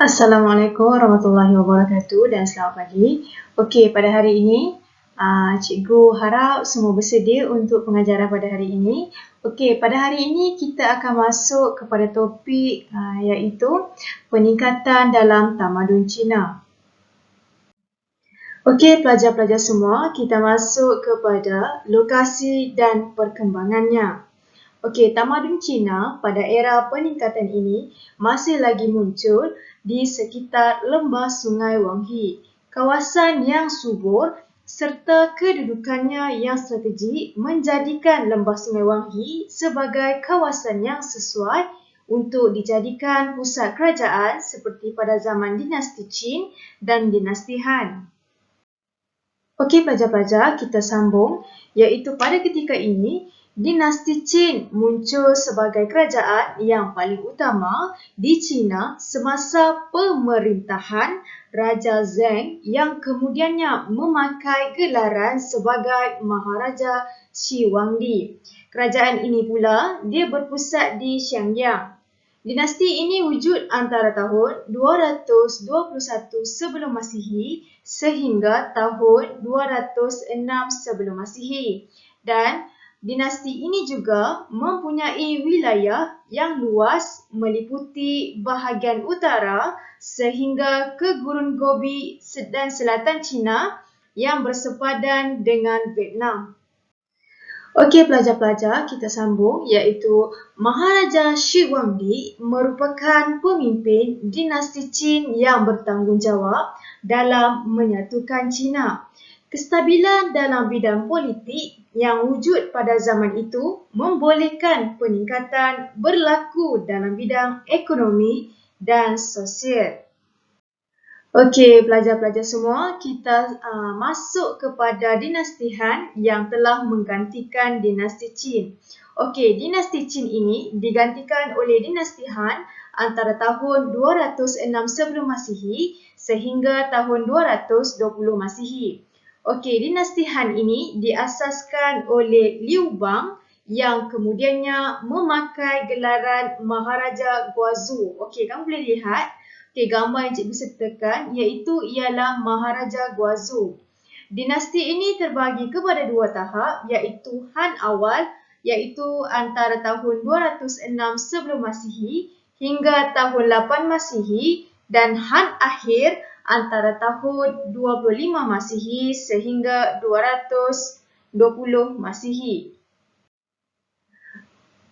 Assalamualaikum warahmatullahi wabarakatuh dan selamat pagi. Okey, pada hari ini, cikgu harap semua bersedia untuk pengajaran pada hari ini. Okey, pada hari ini kita akan masuk kepada topik iaitu peningkatan dalam tamadun Cina. Okey, pelajar-pelajar semua, kita masuk kepada lokasi dan perkembangannya. Okey, tamadun Cina pada era peningkatan ini masih lagi muncul di sekitar lembah Sungai Wanghe, kawasan yang subur serta kedudukannya yang strategik menjadikan lembah Sungai Wanghe sebagai kawasan yang sesuai untuk dijadikan pusat kerajaan seperti pada zaman dinasti Qin dan dinasti Han. Okey pelajar-pelajar, kita sambung iaitu pada ketika ini dinasti Qin muncul sebagai kerajaan yang paling utama di China semasa pemerintahan Raja Zheng yang kemudiannya memakai gelaran sebagai Maharaja Shi Huangdi. Kerajaan ini pula dia berpusat di Xiangyang. Dinasti ini wujud antara tahun 221 sebelum Masihi sehingga tahun 206 sebelum Masihi. Dan dinasti ini juga mempunyai wilayah yang luas meliputi bahagian utara sehingga ke Gurun Gobi dan selatan China yang bersepadan dengan Vietnam. Okey pelajar-pelajar, kita sambung iaitu Maharaja Shi Huangdi merupakan pemimpin dinasti Qin yang bertanggungjawab dalam menyatukan China. Kestabilan dalam bidang politik yang wujud pada zaman itu membolehkan peningkatan berlaku dalam bidang ekonomi dan sosial. Okey, pelajar-pelajar semua, kita masuk kepada dinasti Han yang telah menggantikan dinasti Qin. Okey, dinasti Qin ini digantikan oleh dinasti Han antara tahun 206 sebelum Masihi sehingga tahun 220 Masihi. Okey, dinasti Han ini diasaskan oleh Liu Bang yang kemudiannya memakai gelaran Maharaja Guangzhou. Okey, kamu boleh lihat gambar yang cikgu sertakan iaitu ialah Maharaja Guangzhou. Dinasti ini terbagi kepada dua tahap iaitu Han awal iaitu antara tahun 206 sebelum Masihi hingga tahun 8 Masihi dan Han akhir antara tahun 25 Masihi sehingga 220 Masihi.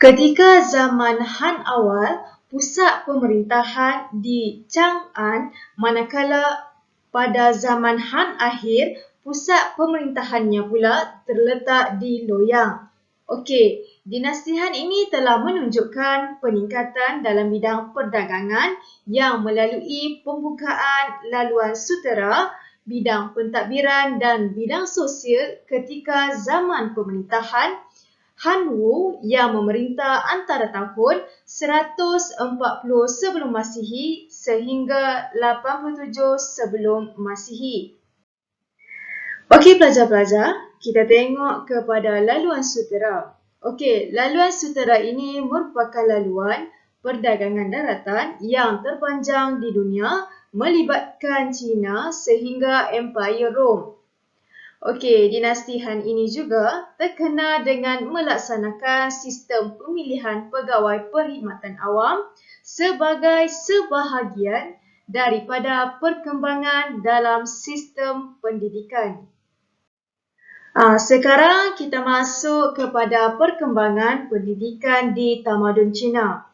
Ketika zaman Han awal, pusat pemerintahan di Chang'an, manakala pada zaman Han akhir, pusat pemerintahannya pula terletak di Loyang. Okey, dinasti Han ini telah menunjukkan peningkatan dalam bidang perdagangan yang melalui pembukaan laluan sutera, bidang pentadbiran dan bidang sosial ketika zaman pemerintahan Han Wu yang memerintah antara tahun 140 sebelum Masihi sehingga 87 sebelum Masihi. Okey pelajar-pelajar, kita tengok kepada laluan sutera. Okey, laluan sutera ini merupakan laluan perdagangan daratan yang terpanjang di dunia melibatkan China sehingga Empire Rom. Okey, dinasti Han ini juga terkenal dengan melaksanakan sistem pemilihan pegawai perkhidmatan awam sebagai sebahagian daripada perkembangan dalam sistem pendidikan. Sekarang kita masuk kepada perkembangan pendidikan di tamadun Cina.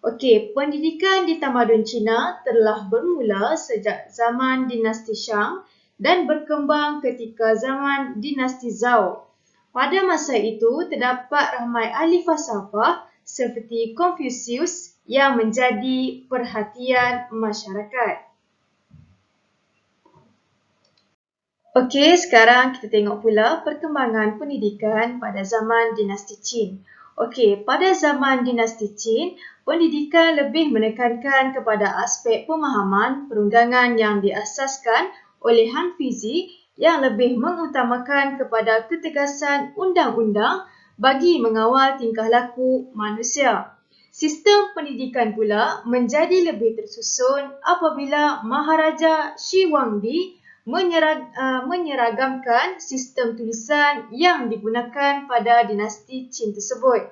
Okey, pendidikan di tamadun Cina telah bermula sejak zaman dinasti Shang dan berkembang ketika zaman dinasti Zhou. Pada masa itu, terdapat ramai ahli falsafah seperti Confucius yang menjadi perhatian masyarakat. Okey, sekarang kita tengok pula perkembangan pendidikan pada zaman dinasti Qin. Okey, pada zaman dinasti Qin, pendidikan lebih menekankan kepada aspek pemahaman perundangan yang diasaskan oleh Han Fizi yang lebih mengutamakan kepada ketegasan undang-undang bagi mengawal tingkah laku manusia. Sistem pendidikan pula menjadi lebih tersusun apabila Maharaja Shivangdi menyeragamkan sistem tulisan yang digunakan pada dinasti Qin tersebut.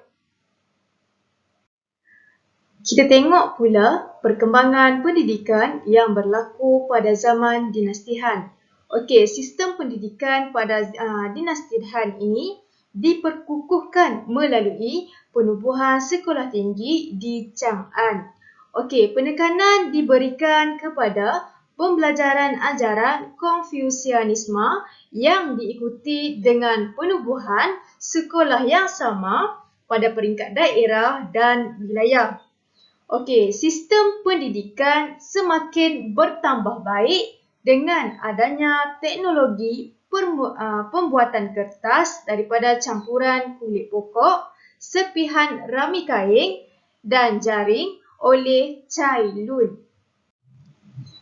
Kita tengok pula perkembangan pendidikan yang berlaku pada zaman dinasti Han. Okey, sistem pendidikan pada dinasti Han ini diperkukuhkan melalui penubuhan sekolah tinggi di Chang'an. Okey, penekanan diberikan kepada pembelajaran ajaran Konfusianisme yang diikuti dengan penubuhan sekolah yang sama pada peringkat daerah dan wilayah. Okey, sistem pendidikan semakin bertambah baik dengan adanya teknologi pembuatan kertas daripada campuran kulit pokok, serpihan rami kain dan jaring oleh Cai Lun.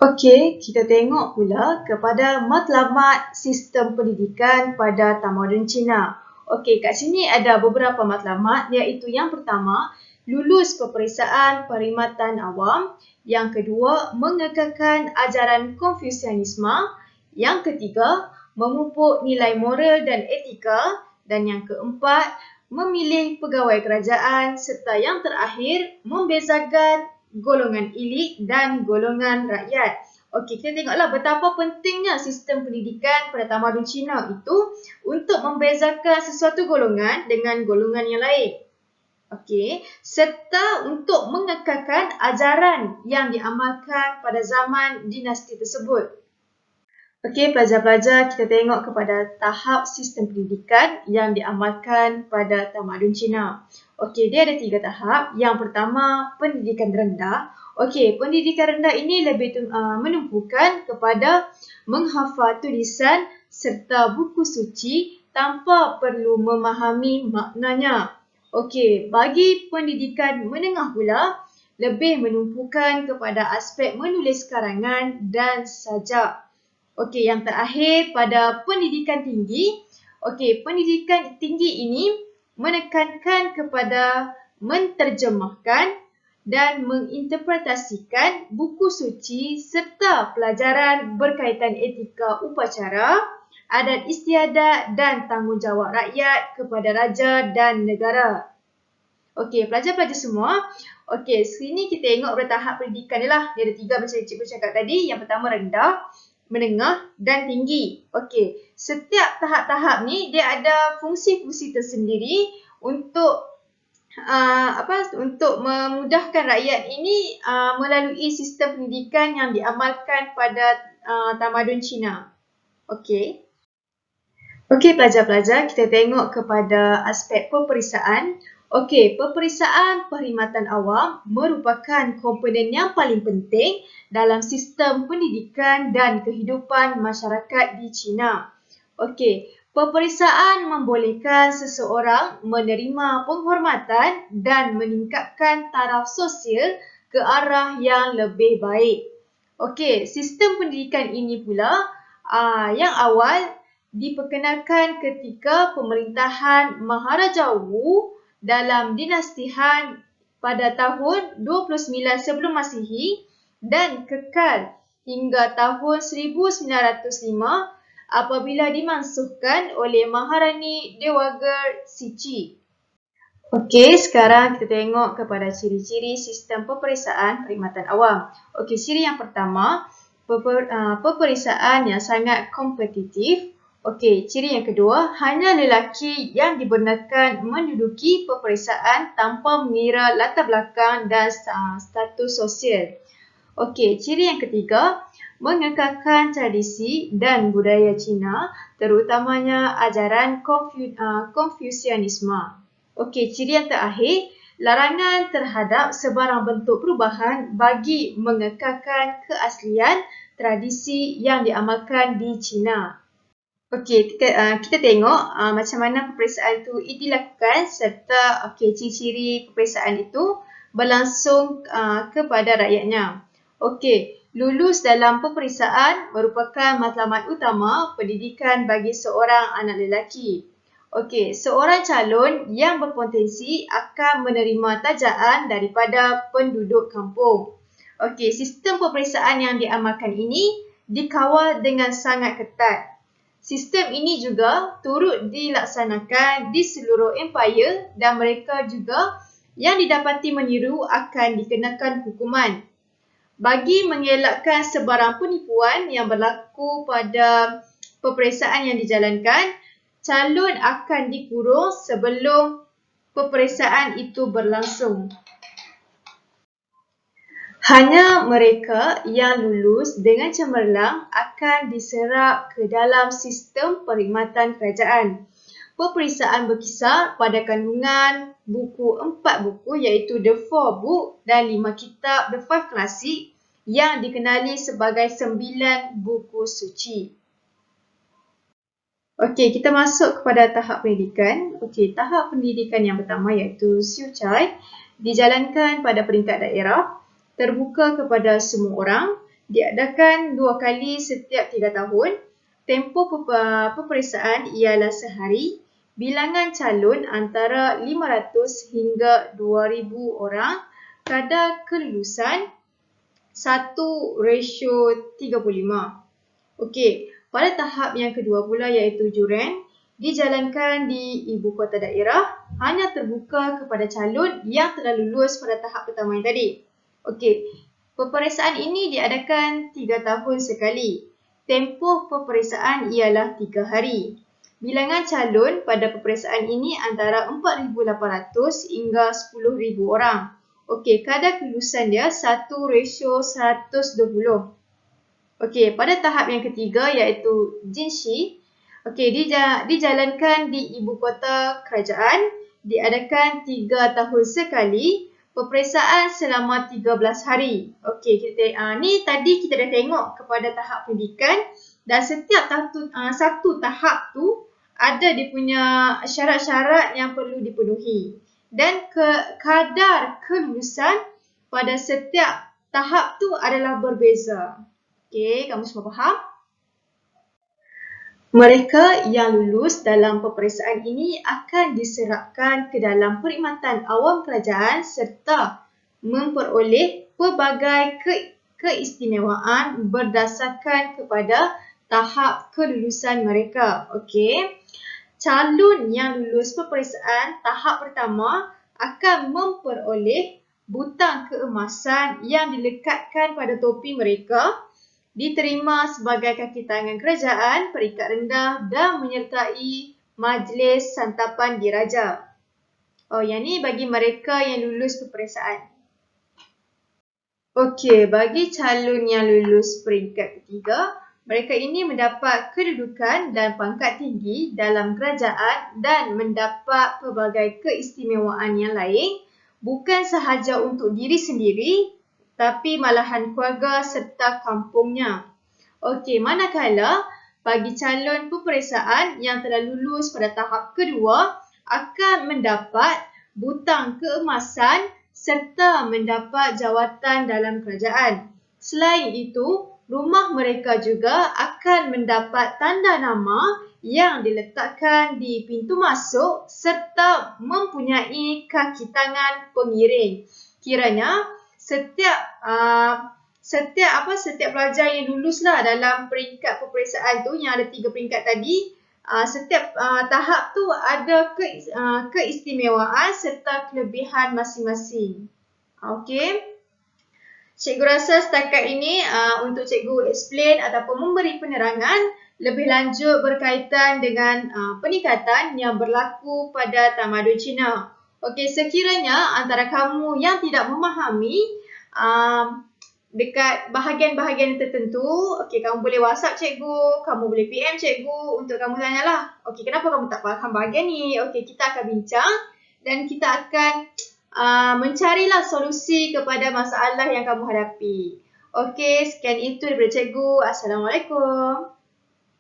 Okey, kita tengok pula kepada matlamat sistem pendidikan pada tamadun Cina. Okey, kat sini ada beberapa matlamat, iaitu yang pertama, lulus peperiksaan perkhidmatan awam. Yang kedua, mengekalkan ajaran Konfusianisme. Yang ketiga, memupuk nilai moral dan etika. Dan yang keempat, memilih pegawai kerajaan. Serta yang terakhir, membezakan golongan elit dan golongan rakyat. Okey, kita tengoklah betapa pentingnya sistem pendidikan pada tamadun Cina itu untuk membezakan sesuatu golongan dengan golongan yang lain. Okey, serta untuk mengekalkan ajaran yang diamalkan pada zaman dinasti tersebut. Okey, pelajar-pelajar, kita tengok kepada tahap sistem pendidikan yang diamalkan pada tamadun Cina. Okey, dia ada 3 tahap. Yang pertama, pendidikan rendah. Okey, pendidikan rendah ini lebih menumpukan kepada menghafal tulisan serta buku suci tanpa perlu memahami maknanya. Okey, bagi pendidikan menengah pula, lebih menumpukan kepada aspek menulis karangan dan sajak. Okey, yang terakhir pada pendidikan tinggi. Okey, pendidikan tinggi ini menekankan kepada menterjemahkan dan menginterpretasikan buku suci serta pelajaran berkaitan etika upacara, adat istiadat dan tanggungjawab rakyat kepada raja dan negara. Okey, pelajar-pelajar semua. Okey, sini kita tengok pada tahap pendidikan ni lah. Dia ada 3 macam cikgu cakap tadi. Yang pertama rendah, menengah dan tinggi. Okey, setiap tahap-tahap ni dia ada fungsi-fungsi tersendiri untuk untuk memudahkan rakyat ini melalui sistem pendidikan yang diamalkan pada tamadun Cina. Okey. Okey, pelajar-pelajar, kita tengok kepada aspek peperiksaan. Okey, peperiksaan perkhidmatan awam merupakan komponen yang paling penting dalam sistem pendidikan dan kehidupan masyarakat di China. Okey, peperiksaan membolehkan seseorang menerima penghormatan dan meningkatkan taraf sosial ke arah yang lebih baik. Okey, sistem pendidikan ini pula yang awal diperkenalkan ketika pemerintahan Maharaja Wu dalam dinasti Han pada tahun 29 sebelum Masihi dan kekal hingga tahun 1905 apabila dimansuhkan oleh Maharani Dewagar Sichi. Okey, sekarang kita tengok kepada ciri-ciri sistem peperiksaan perkhidmatan awam. Okey, ciri yang pertama, peperiksaan yang sangat kompetitif. Okey, ciri yang kedua, hanya lelaki yang dibenarkan menduduki peperiksaan tanpa mengira latar belakang dan status sosial. Okey, ciri yang ketiga, mengekalkan tradisi dan budaya Cina, terutamanya ajaran Konfusianisme. Okey, ciri yang terakhir, larangan terhadap sebarang bentuk perubahan bagi mengekalkan keaslian tradisi yang diamalkan di Cina. Okey, kita tengok macam mana peperiksaan itu dilakukan serta ciri-ciri peperiksaan itu berlangsung kepada rakyatnya. Okey, lulus dalam peperiksaan merupakan matlamat utama pendidikan bagi seorang anak lelaki. Okey, seorang calon yang berpotensi akan menerima tajaan daripada penduduk kampung. Okey, sistem peperiksaan yang diamalkan ini dikawal dengan sangat ketat. Sistem ini juga turut dilaksanakan di seluruh empayar dan mereka juga yang didapati meniru akan dikenakan hukuman. Bagi mengelakkan sebarang penipuan yang berlaku pada peperiksaan yang dijalankan, calon akan dikurung sebelum peperiksaan itu berlangsung. Hanya mereka yang lulus dengan cemerlang akan diserap ke dalam sistem perkhidmatan kerajaan. Peperiksaan berkisar pada kandungan buku 4 buku iaitu The 4 Book dan 5 kitab The 5 Classic yang dikenali sebagai 9 buku suci. Okey, kita masuk kepada tahap pendidikan. Okey, tahap pendidikan yang pertama iaitu Siucai dijalankan pada peringkat daerah, terbuka kepada semua orang, diadakan 2 kali setiap 3 tahun. Tempoh peperiksaan ialah sehari. Bilangan calon antara 500 hingga 2000 orang. Kadar kelulusan 1:35. Okey. Pada tahap yang kedua pula iaitu Juren, dijalankan di ibu kota daerah, hanya terbuka kepada calon yang telah lulus pada tahap pertama yang tadi. Okey, peperiksaan ini diadakan 3 tahun sekali. Tempoh peperiksaan ialah 3 hari. Bilangan calon pada peperiksaan ini antara 4,800 hingga 10,000 orang. Okey, kadar kelulusan dia 1:120. Okey, pada tahap yang ketiga iaitu Jinshi, okey, dijalankan di ibu kota kerajaan, diadakan 3 tahun sekali, peperiksaan selama 13 hari. Okey, ni tadi kita dah tengok kepada tahap pendidikan dan setiap satu tahap tu ada dia punya syarat-syarat yang perlu dipenuhi. Dan kadar kelulusan pada setiap tahap tu adalah berbeza. Okey, kamu semua faham? Mereka yang lulus dalam peperiksaan ini akan diserapkan ke dalam perkhidmatan awam kerajaan serta memperoleh pelbagai keistimewaan berdasarkan kepada tahap kelulusan mereka. Okey. Calon yang lulus peperiksaan tahap pertama akan memperoleh butang keemasan yang dilekatkan pada topi mereka, diterima sebagai kaki tangan kerajaan peringkat rendah dan menyertai majlis santapan diraja. Oh, yang ni bagi mereka yang lulus peperiksaan. Okey, bagi calon yang lulus peringkat ketiga, mereka ini mendapat kedudukan dan pangkat tinggi dalam kerajaan dan mendapat pelbagai keistimewaan yang lain, bukan sahaja untuk diri sendiri, tapi malahan keluarga serta kampungnya. Okey, manakala bagi calon peperiksaan yang telah lulus pada tahap kedua akan mendapat butang keemasan serta mendapat jawatan dalam kerajaan. Selain itu, rumah mereka juga akan mendapat tanda nama yang diletakkan di pintu masuk serta mempunyai kaki tangan pengiring. Kiranya setiap pelajar yang luluslah dalam peringkat peperiksaan tu yang ada 3 peringkat tadi, setiap tahap tu ada keistimewaan serta kelebihan masing-masing. Okey. Cikgu rasa setakat ini untuk cikgu explain ataupun memberi penerangan lebih lanjut berkaitan dengan peningkatan yang berlaku pada tamadun Cina. Okey, sekiranya antara kamu yang tidak memahami dekat bahagian-bahagian tertentu, okey, kamu boleh WhatsApp cikgu, kamu boleh PM cikgu untuk kamu tanyalah. Okey, kenapa kamu tak faham bahagian ni? Okey, kita akan bincang dan kita akan mencarilah solusi kepada masalah yang kamu hadapi. Okey, sekian itu daripada cikgu. Assalamualaikum.